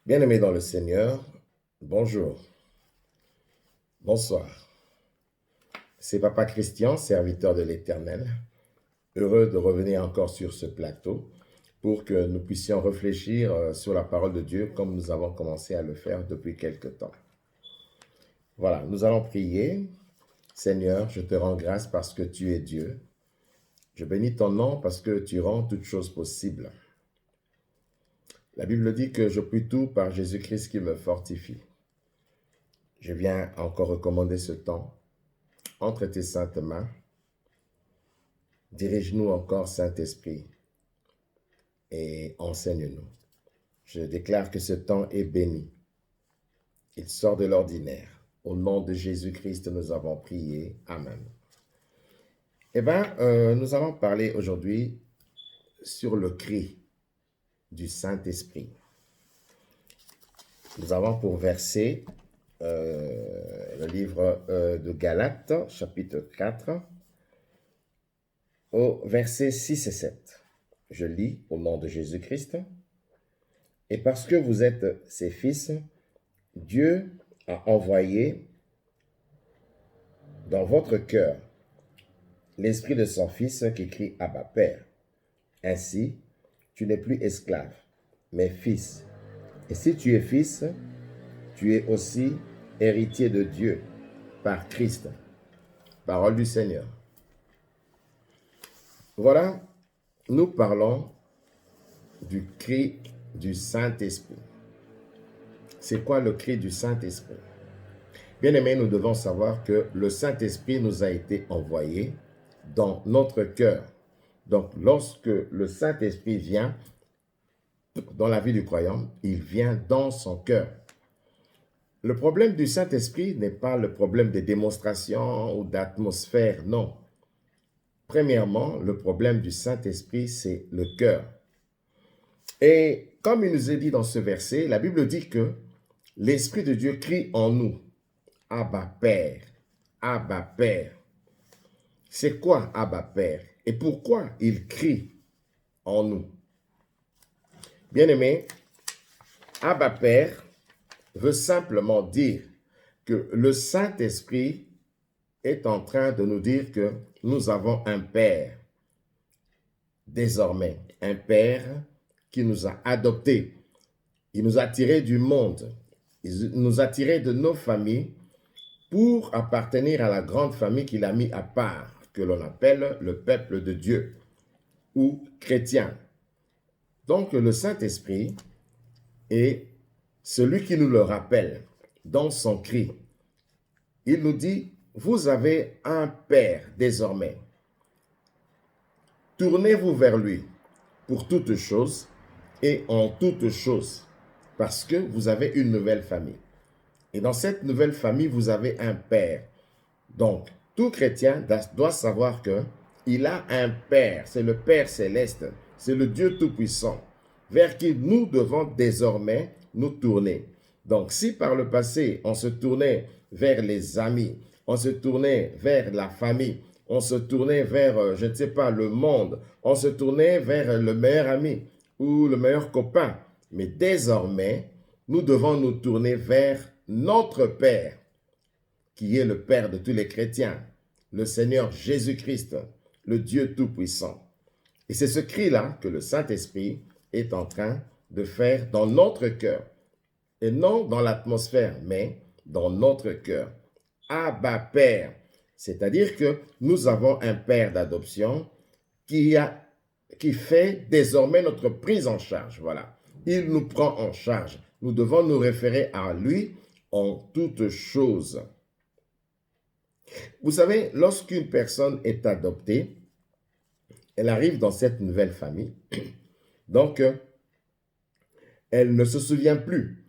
Bien-aimés dans le Seigneur, bonjour, bonsoir. C'est Papa Christian, serviteur de l'Éternel, heureux de revenir encore sur ce plateau pour que nous puissions réfléchir sur la parole de Dieu comme nous avons commencé à le faire depuis quelque temps. Voilà, nous allons prier. Seigneur, je te rends grâce parce que tu es Dieu. Je bénis ton nom parce que tu rends toutes choses possibles. La Bible dit que je puis tout par Jésus-Christ qui me fortifie. Je viens encore recommander ce temps entre tes saintes mains. Dirige-nous encore, Saint-Esprit, et enseigne-nous. Je déclare que ce temps est béni. Il sort de l'ordinaire. Au nom de Jésus-Christ, nous avons prié. Amen. Eh bien, nous allons parler aujourd'hui sur le cri du Saint-Esprit. Nous avons pour verset le livre de Galates, chapitre 4, au verset 6 et 7. Je lis au nom de Jésus-Christ. Et parce que vous êtes ses fils, Dieu a envoyé dans votre cœur l'esprit de son Fils qui crie Abba, Père. Ainsi, tu n'es plus esclave, mais fils. Et si tu es fils, tu es aussi héritier de Dieu par Christ. Parole du Seigneur. Voilà, nous parlons du cri du Saint-Esprit. C'est quoi le cri du Saint-Esprit? Bien-aimés, nous devons savoir que le Saint-Esprit nous a été envoyé dans notre cœur. Donc, lorsque le Saint-Esprit vient dans la vie du croyant, il vient dans son cœur. Le problème du Saint-Esprit n'est pas le problème des démonstrations ou d'atmosphère, non. Premièrement, le problème du Saint-Esprit, c'est le cœur. Et comme il nous est dit dans ce verset, la Bible dit que l'Esprit de Dieu crie en nous. Abba Père, Abba Père. C'est quoi Abba Père? Et pourquoi il crie en nous? Bien-aimé, Abba Père veut simplement dire que le Saint-Esprit est en train de nous dire que nous avons un Père. Désormais, un Père qui nous a adoptés. Il nous a tirés du monde. Il nous a tirés de nos familles pour appartenir à la grande famille qu'il a mis à part, que l'on appelle le peuple de Dieu ou chrétien. Donc le Saint-Esprit est celui qui nous le rappelle dans son cri. Il nous dit, vous avez un Père désormais. Tournez-vous vers lui pour toutes choses et en toutes choses, parce que vous avez une nouvelle famille. Et dans cette nouvelle famille, vous avez un Père. Donc, tout chrétien doit savoir qu'il a un Père, c'est le Père céleste, c'est le Dieu Tout-Puissant, vers qui nous devons désormais nous tourner. Donc, si par le passé, on se tournait vers les amis, on se tournait vers la famille, on se tournait vers, je ne sais pas, le monde, on se tournait vers le meilleur ami ou le meilleur copain, mais désormais, nous devons nous tourner vers notre Père, qui est le Père de tous les chrétiens, le Seigneur Jésus-Christ, le Dieu Tout-Puissant. Et c'est ce cri-là que le Saint-Esprit est en train de faire dans notre cœur. Et non dans l'atmosphère, mais dans notre cœur. Abba Père, c'est-à-dire que nous avons un Père d'adoption qui fait désormais notre prise en charge. Voilà. Il nous prend en charge. Nous devons nous référer à lui en toutes choses. Vous savez, lorsqu'une personne est adoptée, elle arrive dans cette nouvelle famille. Donc, elle ne se souvient plus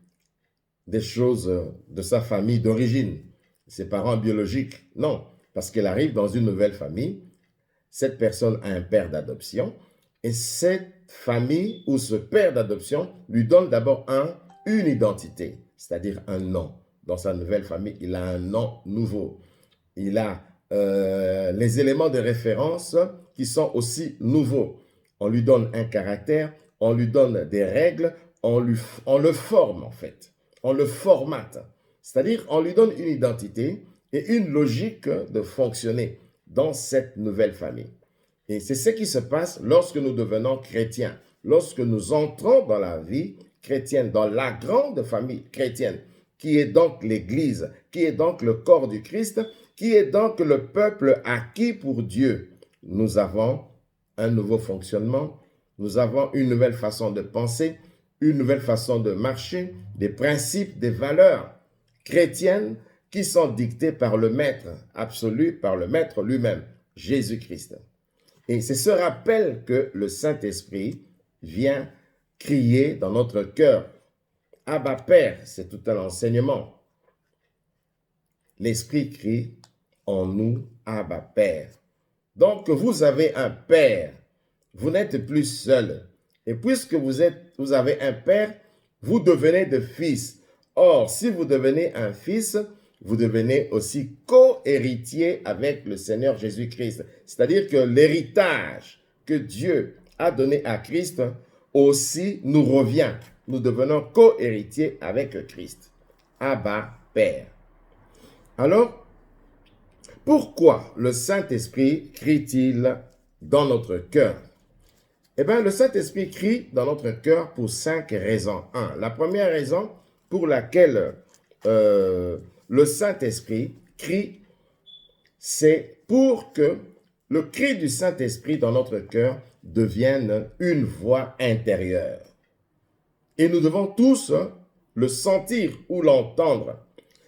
des choses de sa famille d'origine, ses parents biologiques. Non, parce qu'elle arrive dans une nouvelle famille. Cette personne a un père d'adoption et cette famille ou ce père d'adoption lui donne d'abord une identité, c'est-à-dire un nom. Dans sa nouvelle famille, il a un nom nouveau. Il a les éléments de référence qui sont aussi nouveaux. On lui donne un caractère, on lui donne des règles, on le forme en fait, on le formate. C'est-à-dire, on lui donne une identité et une logique de fonctionner dans cette nouvelle famille. Et c'est ce qui se passe lorsque nous devenons chrétiens, lorsque nous entrons dans la vie chrétienne, dans la grande famille chrétienne, qui est donc l'Église, qui est donc le corps du Christ, qui est donc le peuple acquis pour Dieu. Nous avons un nouveau fonctionnement, nous avons une nouvelle façon de penser, une nouvelle façon de marcher, des principes, des valeurs chrétiennes qui sont dictées par le Maître absolu, par le Maître lui-même, Jésus-Christ. Et c'est ce rappel que le Saint-Esprit vient crier dans notre cœur. Abba Père, c'est tout un enseignement. L'Esprit crie en nous, Abba Père. Donc vous avez un Père, vous n'êtes plus seul. Et puisque vous avez un Père, vous devenez des fils. Or, si vous devenez un fils, vous devenez aussi co-héritier avec le Seigneur Jésus-Christ. C'est-à-dire que l'héritage que Dieu a donné à Christ aussi nous revient. Nous devenons co-héritiers avec Christ. Abba, Père. Alors, pourquoi le Saint-Esprit crie-t-il dans notre cœur? Eh bien, le Saint-Esprit crie dans notre cœur pour 5 raisons. La première raison pour laquelle le Saint-Esprit crie, c'est pour que le cri du Saint-Esprit dans notre cœur devienne une voix intérieure. Et nous devons tous le sentir ou l'entendre.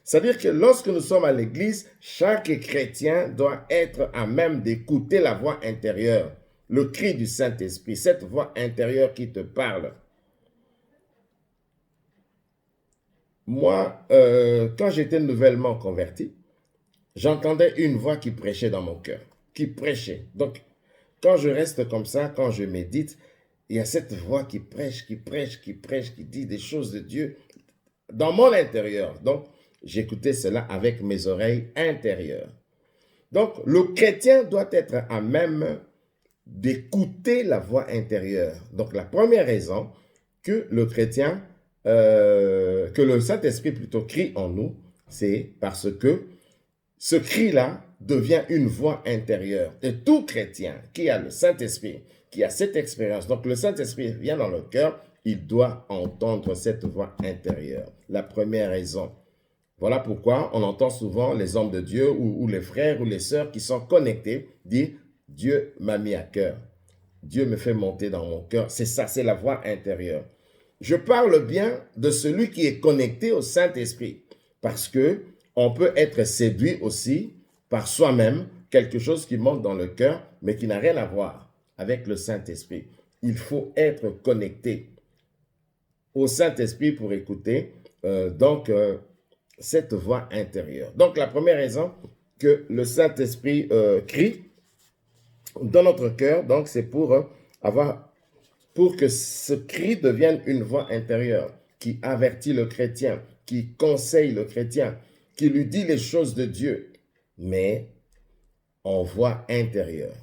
C'est-à-dire que lorsque nous sommes à l'église, chaque chrétien doit être à même d'écouter la voix intérieure, le cri du Saint-Esprit, cette voix intérieure qui te parle. Moi, quand j'étais nouvellement converti, j'entendais une voix qui prêchait dans mon cœur, qui prêchait. Donc, quand je reste comme ça, quand je médite, il y a cette voix qui prêche, qui dit des choses de Dieu dans mon intérieur. Donc, j'écoutais cela avec mes oreilles intérieures. Donc, le chrétien doit être à même d'écouter la voix intérieure. Donc, la première raison que le chrétien, que le Saint-Esprit plutôt crie en nous, c'est parce que ce cri-là devient une voix intérieure. Et tout chrétien qui a le Saint-Esprit, qui a cette expérience, donc le Saint-Esprit vient dans le cœur, il doit entendre cette voix intérieure. La première raison. Voilà pourquoi on entend souvent les hommes de Dieu ou les frères ou les sœurs qui sont connectés dire « Dieu m'a mis à cœur. Dieu me fait monter dans mon cœur. » C'est ça, c'est la voix intérieure. Je parle bien de celui qui est connecté au Saint-Esprit parce que on peut être séduit aussi par soi-même, quelque chose qui monte dans le cœur, mais qui n'a rien à voir avec le Saint-Esprit. Il faut être connecté au Saint-Esprit pour écouter cette voix intérieure. Donc, la première raison que le Saint-Esprit crie dans notre cœur, donc c'est pour que ce cri devienne une voix intérieure qui avertit le chrétien, qui conseille le chrétien, qui lui dit les choses de Dieu, mais en voix intérieure.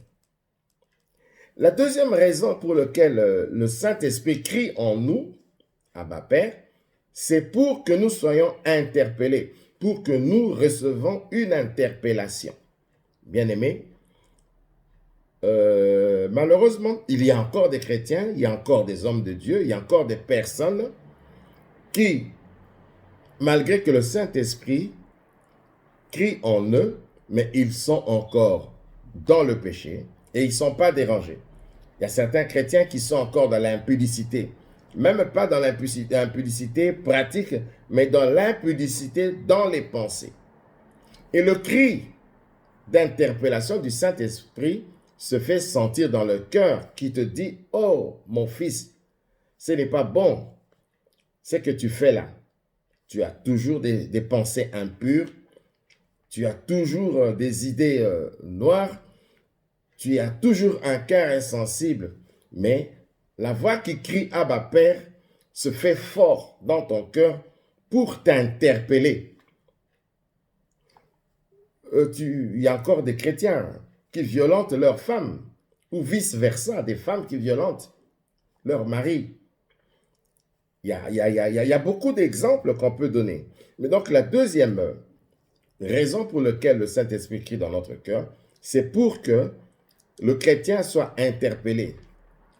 La deuxième raison pour laquelle le Saint-Esprit crie en nous, Abba Père, c'est pour que nous soyons interpellés, pour que nous recevons une interpellation. Bien-aimés, malheureusement, il y a encore des chrétiens, il y a encore des hommes de Dieu, il y a encore des personnes qui, malgré que le Saint-Esprit crie en eux, mais ils sont encore dans le péché et ils ne sont pas dérangés. Il y a certains chrétiens qui sont encore dans l'impudicité, même pas dans l'impudicité pratique, mais dans l'impudicité dans les pensées. Et le cri d'interpellation du Saint-Esprit se fait sentir dans le cœur qui te dit « Oh, mon fils, ce n'est pas bon, ce que tu fais là. Tu as toujours des pensées impures, tu as toujours des idées noires, tu as toujours un cœur insensible, mais la voix qui crie Abba Père se fait fort dans ton cœur pour t'interpeller. Il y a encore des chrétiens qui violentent leurs femmes, ou vice-versa, des femmes qui violentent leur mari. Il y a beaucoup d'exemples qu'on peut donner. Mais donc, la deuxième raison pour laquelle le Saint-Esprit crie dans notre cœur, c'est pour que le chrétien soit interpellé.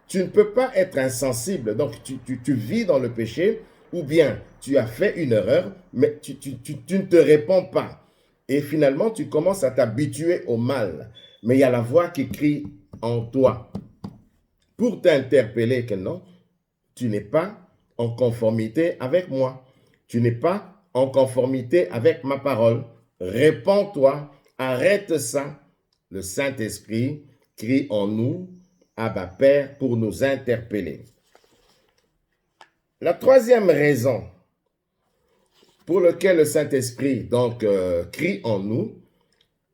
Tu ne peux pas être insensible. Donc, tu vis dans le péché ou bien tu as fait une erreur, mais tu ne te réponds pas. Et finalement, tu commences à t'habituer au mal. Mais il y a la voix qui crie en toi pour t'interpeller que non, tu n'es pas en conformité avec moi. Tu n'es pas en conformité avec ma parole. Réponds-toi, arrête ça. Le Saint-Esprit crie en nous, Abba Père, pour nous interpeller. La troisième raison pour laquelle le Saint-Esprit donc crie en nous,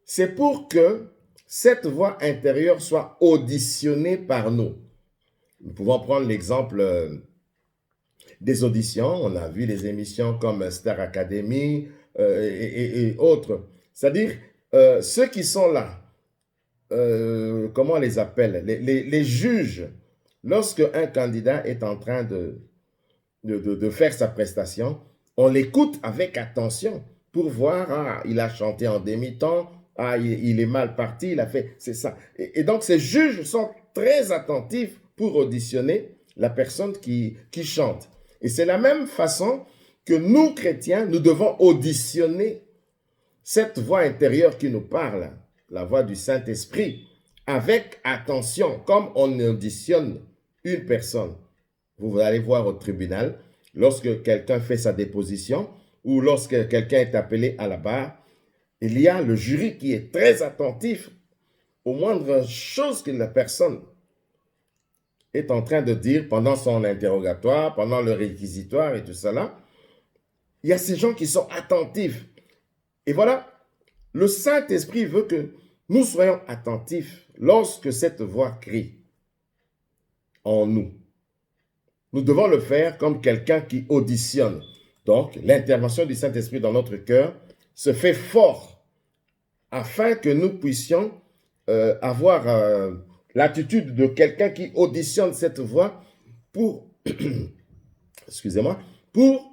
c'est pour que cette voix intérieure soit auditionnée par nous. Nous pouvons prendre l'exemple des auditions. On a vu des émissions comme Star Academy et autres. C'est-à-dire, ceux qui sont là, comment on les appelle, les juges, lorsque un candidat est en train de faire sa prestation, on l'écoute avec attention pour voir, ah, il a chanté en demi-temps, ah, il est mal parti, il a fait, c'est ça. Et donc, ces juges sont très attentifs pour auditionner la personne qui chante. Et c'est la même façon que nous, chrétiens, nous devons auditionner cette voix intérieure qui nous parle, la voix du Saint-Esprit, avec attention, comme on auditionne une personne. Vous allez voir au tribunal, lorsque quelqu'un fait sa déposition ou lorsque quelqu'un est appelé à la barre, il y a le jury qui est très attentif aux moindres choses que la personne est en train de dire pendant son interrogatoire, pendant le réquisitoire et tout cela. Il y a ces gens qui sont attentifs. Et voilà, le Saint-Esprit veut que nous soyons attentifs lorsque cette voix crie en nous. Nous devons le faire comme quelqu'un qui auditionne. Donc, l'intervention du Saint-Esprit dans notre cœur se fait fort afin que nous puissions avoir l'attitude de quelqu'un qui auditionne cette voix pour, excusez-moi, pour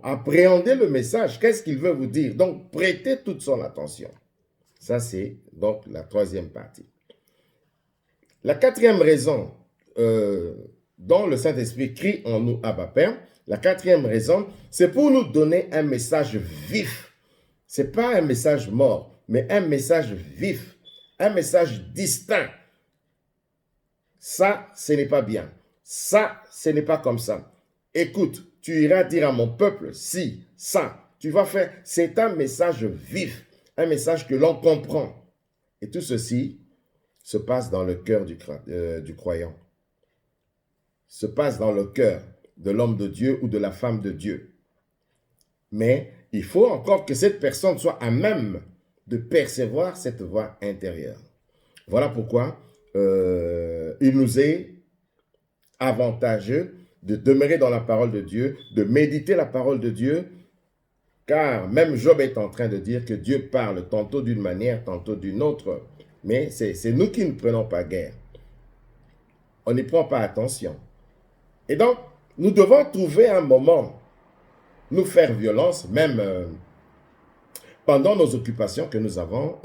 appréhender le message. Qu'est-ce qu'il veut vous dire? Donc, prêtez toute son attention. Ça, c'est donc la troisième partie. La quatrième raison dont le Saint-Esprit crie en nous, Abba Père, la quatrième raison, c'est pour nous donner un message vif. Ce n'est pas un message mort, mais un message vif, un message distinct. Ça, ce n'est pas bien. Ça, ce n'est pas comme ça. Écoute, tu iras dire à mon peuple, si, ça, tu vas faire, c'est un message vif, un message que l'on comprend. Et tout ceci se passe dans le cœur du croyant, se passe dans le cœur de l'homme de Dieu ou de la femme de Dieu. Mais il faut encore que cette personne soit à même de percevoir cette voix intérieure. Voilà pourquoi il nous est avantageux de demeurer dans la parole de Dieu, de méditer la parole de Dieu, car même Job est en train de dire que Dieu parle tantôt d'une manière, tantôt d'une autre, mais c'est nous qui ne prenons pas garde. On n'y prend pas attention. Et donc, nous devons trouver un moment, nous faire violence, même pendant nos occupations que nous avons,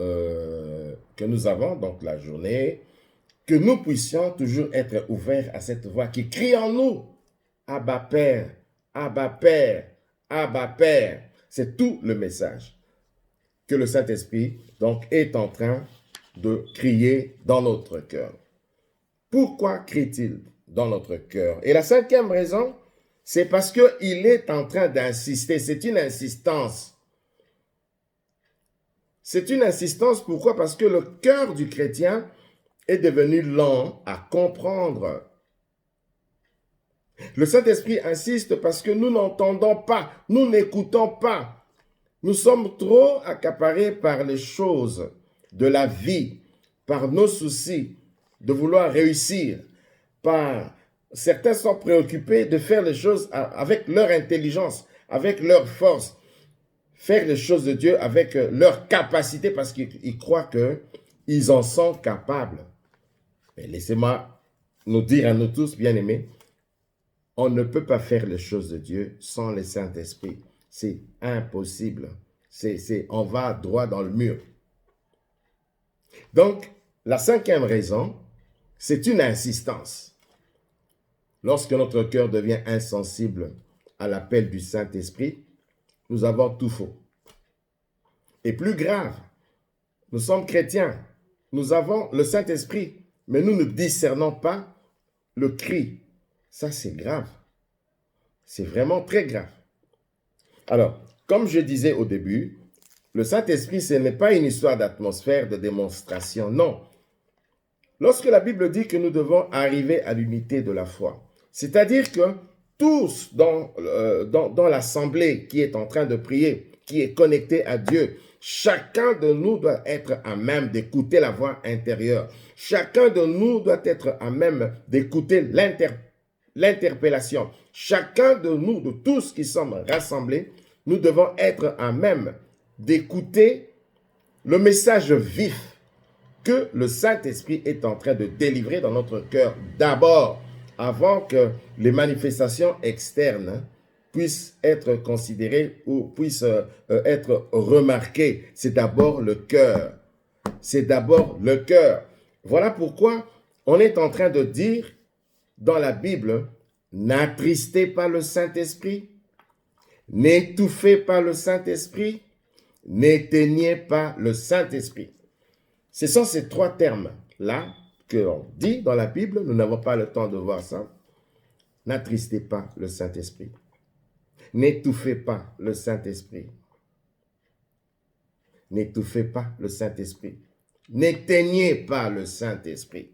donc la journée, que nous puissions toujours être ouverts à cette voix qui crie en nous, Abba Père, Abba Père, Abba Père. C'est tout le message que le Saint-Esprit donc est en train de crier dans notre cœur. Pourquoi crie-t-il dans notre cœur? Et la cinquième raison, c'est parce qu'il est en train d'insister. C'est une insistance. C'est une insistance, pourquoi? Parce que le cœur du chrétien est devenu lent à comprendre. Le Saint-Esprit insiste parce que nous n'entendons pas, nous n'écoutons pas. Nous sommes trop accaparés par les choses de la vie, par nos soucis, de vouloir réussir. Certains sont préoccupés de faire les choses avec leur intelligence, avec leur force, faire les choses de Dieu avec leur capacité parce qu'ils croient qu'ils en sont capables. Mais laissez-moi nous dire à nous tous, bien-aimés, On ne peut pas faire les choses de Dieu sans le Saint-Esprit. C'est impossible. On va droit dans le mur. Donc, la cinquième raison, c'est une insistance. Lorsque notre cœur devient insensible à l'appel du Saint-Esprit, nous avons tout faux. Et plus grave, nous sommes chrétiens, nous avons le Saint-Esprit, mais nous ne discernons pas le cri. Ça, c'est grave. C'est vraiment très grave. Alors, comme je disais au début, le Saint-Esprit, ce n'est pas une histoire d'atmosphère, de démonstration, non. Lorsque la Bible dit que nous devons arriver à l'unité de la foi, c'est-à-dire que tous dans l'assemblée qui est en train de prier, qui est connecté à Dieu, chacun de nous doit être à même d'écouter la voix intérieure. Chacun de nous doit être à même d'écouter l'interpellation. Chacun de nous, de tous qui sommes rassemblés, nous devons être à même d'écouter le message vif que le Saint-Esprit est en train de délivrer dans notre cœur d'abord, avant que les manifestations externes puissent être considérées ou puissent être remarquées. C'est d'abord le cœur. C'est d'abord le cœur. Voilà pourquoi on est en train de dire dans la Bible, n'attristez pas le Saint-Esprit, n'étouffez pas le Saint-Esprit, n'éteignez pas le Saint-Esprit. Ce sont ces trois termes-là que l'on dit dans la Bible. Nous n'avons pas le temps de voir ça. N'attristez pas le Saint-Esprit. N'étouffez pas le Saint-Esprit. N'étouffez pas le Saint-Esprit. N'éteignez pas le Saint-Esprit.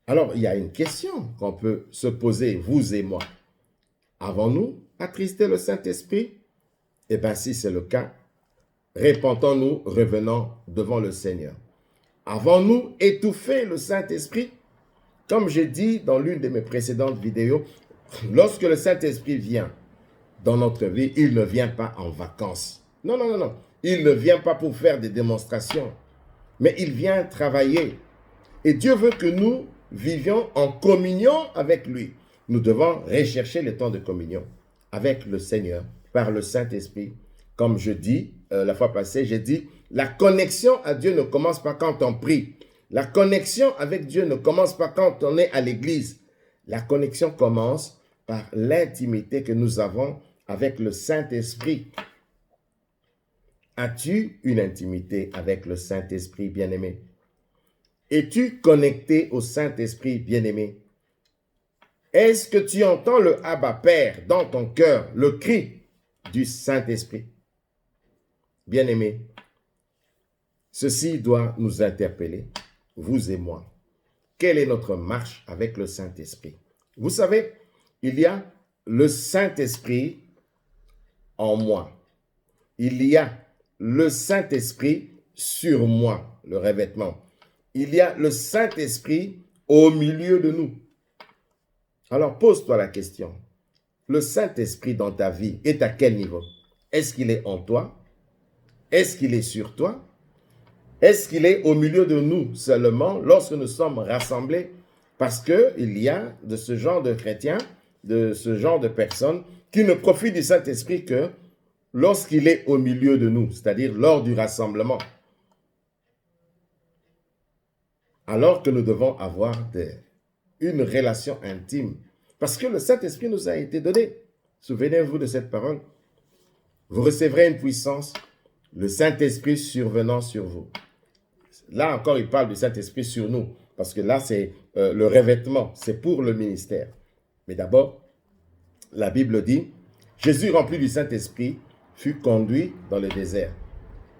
Alors, il y a une question qu'on peut se poser, vous et moi. Avons-nous attristé le Saint-Esprit? Eh bien, si c'est le cas, répentons-nous, revenons devant le Seigneur. Avons-nous étouffé le Saint-Esprit? Comme j'ai dit dans l'une de mes précédentes vidéos, lorsque le Saint-Esprit vient dans notre vie, il ne vient pas en vacances. Non, non, non, non. Il ne vient pas pour faire des démonstrations, mais il vient travailler. Et Dieu veut que nous vivions en communion avec lui. Nous devons rechercher le temps de communion avec le Seigneur par le Saint-Esprit. Comme je dis, la fois passée, j'ai dit, la connexion à Dieu ne commence pas quand on prie. La connexion avec Dieu ne commence pas quand on est à l'église. La connexion commence par l'intimité que nous avons avec le Saint-Esprit. As-tu une intimité avec le Saint-Esprit, bien-aimé? Es-tu connecté au Saint-Esprit, bien-aimé? Est-ce que tu entends le Abba Père dans ton cœur, le cri du Saint-Esprit? Bien-aimé, ceci doit nous interpeller, vous et moi. Quelle est notre marche avec le Saint-Esprit? Vous savez, il y a le Saint-Esprit en moi. Il y a le Saint-Esprit sur moi, le revêtement. Il y a le Saint-Esprit au milieu de nous. Alors pose-toi la question. Le Saint-Esprit dans ta vie est à quel niveau? Est-ce qu'il est en toi? Est-ce qu'il est sur toi? Est-ce qu'il est au milieu de nous seulement lorsque nous sommes rassemblés? Parce qu'il y a de ce genre de chrétiens, de ce genre de personnes qui ne profitent du Saint-Esprit que lorsqu'il est au milieu de nous, c'est-à-dire lors du rassemblement. Alors que nous devons avoir une relation intime. Parce que le Saint-Esprit nous a été donné. Souvenez-vous de cette parole. Vous recevrez une puissance, le Saint-Esprit survenant sur vous. Là encore, il parle du Saint-Esprit sur nous. Parce que là, c'est le revêtement. C'est pour le ministère. Mais d'abord, la Bible dit, Jésus rempli du Saint-Esprit fut conduit dans le désert.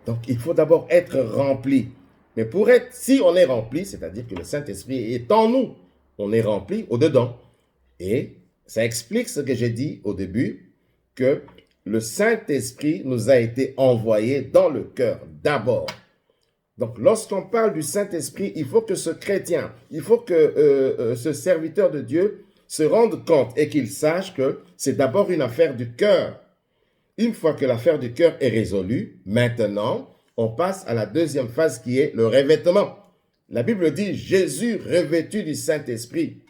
Donc, il faut d'abord être rempli. Mais si on est rempli, c'est-à-dire que le Saint-Esprit est en nous, on est rempli au-dedans. Et ça explique ce que j'ai dit au début, que le Saint-Esprit nous a été envoyé dans le cœur d'abord. Donc, lorsqu'on parle du Saint-Esprit, il faut que ce chrétien, il faut que ce serviteur de Dieu se rende compte et qu'il sache que c'est d'abord une affaire du cœur. Une fois que l'affaire du cœur est résolue, maintenant, on passe à la deuxième phase qui est le revêtement. La Bible dit Jésus revêtu du Saint-Esprit.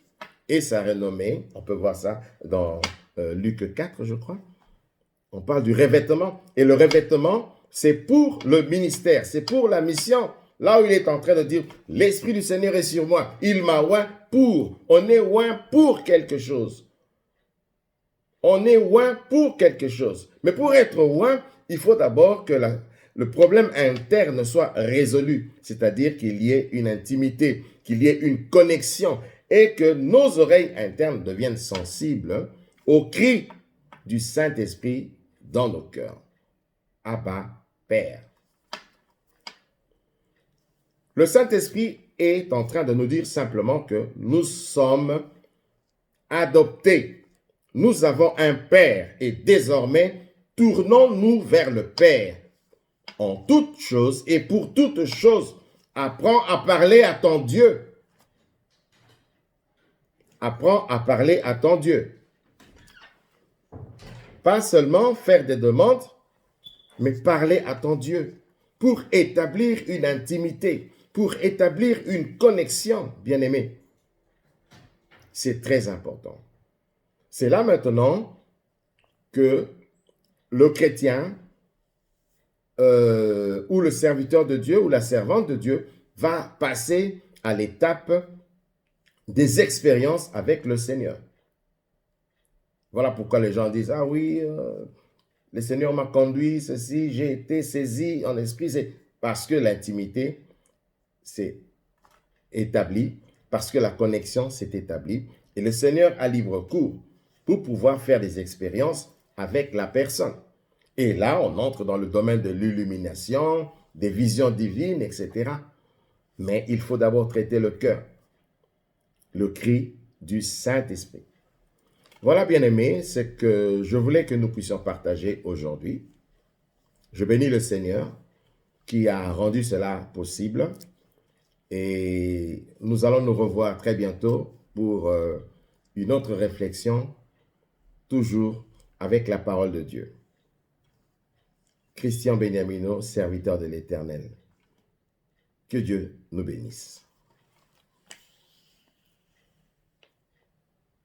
et sa renommée. On peut voir ça dans Luc 4, je crois. On parle du revêtement. Et le revêtement, c'est pour le ministère, c'est pour la mission. Là où il est en train de dire, l'Esprit du Seigneur est sur moi. Il m'a oint pour. On est oint pour quelque chose. On est oint pour quelque chose. Mais pour être oint, il faut d'abord que le problème interne soit résolu. C'est-à-dire qu'il y ait une intimité, qu'il y ait une connexion et que nos oreilles internes deviennent sensibles aux cris du Saint-Esprit dans nos cœurs. Abba, Père. Le Saint-Esprit est en train de nous dire simplement que nous sommes adoptés. Nous avons un Père et désormais, tournons-nous vers le Père. En toutes choses et pour toutes choses, apprends à parler à ton Dieu. Apprends à parler à ton Dieu. Pas seulement faire des demandes, mais parler à ton Dieu pour établir une intimité, pour établir une connexion, bien-aimé. C'est très important. C'est là maintenant que le chrétien ou le serviteur de Dieu ou la servante de Dieu va passer à l'étape des expériences avec le Seigneur. Voilà pourquoi les gens disent, ah oui, le Seigneur m'a conduit, ceci, j'ai été saisi en esprit. C'est parce que l'intimité s'est établie, parce que la connexion s'est établie. Et le Seigneur a libre cours pour pouvoir faire des expériences avec la personne. Et là, on entre dans le domaine de l'illumination, des visions divines, etc. Mais il faut d'abord traiter le cœur, le cri du Saint-Esprit. Voilà, bien-aimés, ce que je voulais que nous puissions partager aujourd'hui. Je bénis le Seigneur qui a rendu cela possible. Et nous allons nous revoir très bientôt pour une autre réflexion, toujours avec la parole de Dieu. Christian Beniamino, serviteur de l'Éternel. Que Dieu nous bénisse.